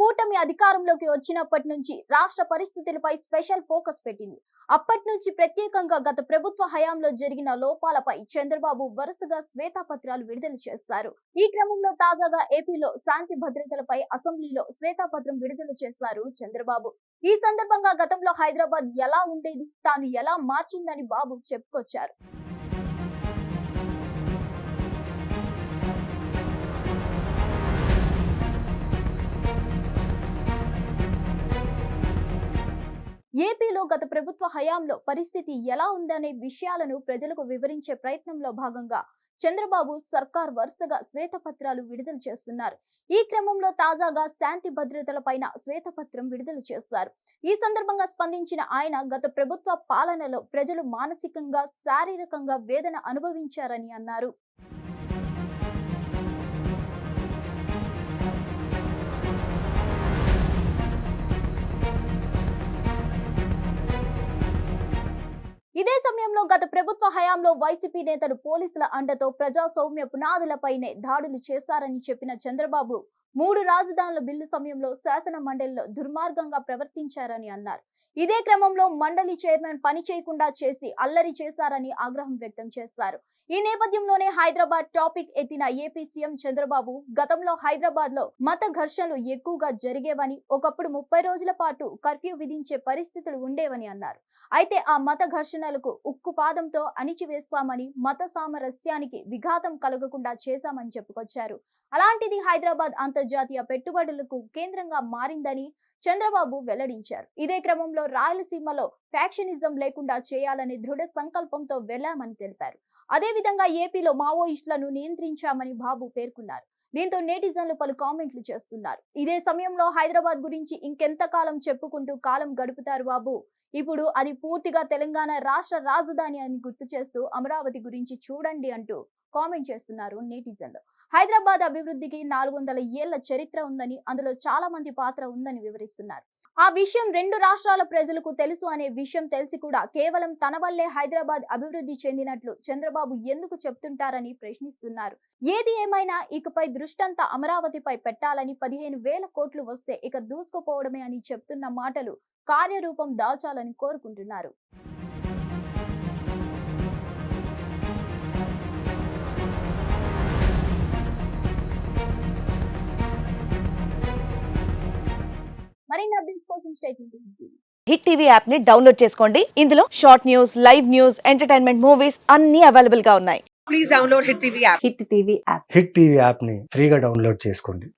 కూటమి అధికారంలోకి వచ్చినప్పటి నుంచి రాష్ట్ర పరిస్థితులపై స్పెషల్ ఫోకస్ పెట్టింది. అప్పటి నుంచి ప్రత్యేకంగా గత ప్రభుత్వ హయాంలో జరిగిన లోపాలపై చంద్రబాబు వరుసగా శ్వేతపత్రాలు విడుదల చేశారు. ఈ క్రమంలో తాజాగా ఏపీలో శాంతి భద్రతలపై అసెంబ్లీలో శ్వేతపత్రం విడుదల చేశారు చంద్రబాబు. ఈ సందర్భంగా గతంలో హైదరాబాద్ ఎలా ఉండేది, తాను ఎలా మార్చిందని బాబు చెప్పుకొచ్చారు. ఏపీలో గత ప్రభుత్వ హయాంలో పరిస్థితి ఎలా ఉందనే విషయాలను ప్రజలకు వివరించే ప్రయత్నంలో భాగంగా చంద్రబాబు సర్కార్ వరుసగా శ్వేతపత్రాలు విడుదల చేస్తున్నారు. ఈ క్రమంలో తాజాగా శాంతి భద్రతలపైన శ్వేతపత్రం విడుదల చేశారు. ఈ సందర్భంగా స్పందించిన ఆయన గత ప్రభుత్వ పాలనలో ప్రజలు మానసికంగా, శారీరకంగా వేదన అనుభవించారని అన్నారు. ఇదే సమయంలో గత ప్రభుత్వ హయాంలో వైసీపీ నేతలు పోలీసుల అండతో ప్రజాస్వామ్య పునాదులపైనే దాడులు చేశారని చెప్పిన చంద్రబాబు 3 రాజధానుల బిల్లు సమయంలో శాసన మండలిలో దుర్మార్గంగా ప్రవర్తించారని అన్నారు. ఇదే క్రమంలో మండలి చైర్మన్ పని చేయకుండా చేసి అల్లరి చేశారని ఆగ్రహం వ్యక్తం చేశారు. ఈ నేపథ్యంలోనే హైదరాబాద్ టాపిక్ ఎత్తిన ఏపీ సీఎం చంద్రబాబు గతంలో హైదరాబాద్ లో మత ఘర్షణలు ఎక్కువగా జరిగేవని, ఒకప్పుడు 30 రోజుల పాటు కర్ఫ్యూ విధించే పరిస్థితులు ఉండేవని అన్నారు. అయితే ఆ మత ఘర్షణలకు ఉక్కుపాదంతో అణిచివేశామని, మత సామరస్యానికి విఘాతం కలగకుండా చేశామని చెప్పుకొచ్చారు. అలాంటిది హైదరాబాద్ అంతర్జాతీయ పెట్టుబడులకు కేంద్రంగా మారిందని చంద్రబాబు వెల్లడించారు. ఇదే క్రమంలో రాయలసీమలో ఫ్యాక్షనిజం లేకుండా చేయాలని దృఢ సంకల్పంతో వెళ్లామని తెలిపారు. అదేవిధంగా ఏపీలో మావోయిస్టులను నియంత్రించామని బాబు పేర్కొన్నారు. దీంతో నెటిజన్లు పలు కామెంట్లు చేస్తున్నారు. ఇదే సమయంలో హైదరాబాద్ గురించి ఇంకెంతకాలం చెప్పుకుంటూ కాలం గడుపుతారు బాబు, ఇప్పుడు అది పూర్తిగా తెలంగాణ రాష్ట్ర రాజధాని అని గుర్తు చేస్తూ అమరావతి గురించి చూడండి అంటూ కామెంట్ చేస్తున్నారు నెటిజన్లు. హైదరాబాద్ అభివృద్ధికి 400 ఏళ్ల చరిత్ర ఉందని, అందులో చాలా మంది పాత్ర ఉందని వివరిస్తున్నారు. ఆ విషయం 2 రాష్ట్రాల ప్రజలకు తెలుసు అనే విషయం తెలిసి కూడా కేవలం తన వల్లే హైదరాబాద్ అభివృద్ధి చెందినట్లు చంద్రబాబు ఎందుకు చెప్తుంటారని ప్రశ్నిస్తున్నారు. ఏది ఏమైనా ఇకపై దృష్టంతా అమరావతిపై పెట్టాలని, 15,000 కోట్లు వస్తే ఇక దూసుకుపోవడమే అని చెప్తున్న మాటలు కార్యరూపం దాల్చాలని కోరుకుంటున్నారు. మరిన్ని అప్డేట్స్ కోసం stay tuned. Hit TV app ని డౌన్లోడ్ చేసుకోండి. ఇందులో short news, live news, entertainment movies అన్ని అవైలబుల్ గా ఉన్నాయి. Please download hit TV app. Hit TV app ని ఫ్రీగా డౌన్లోడ్ చేసుకోండి.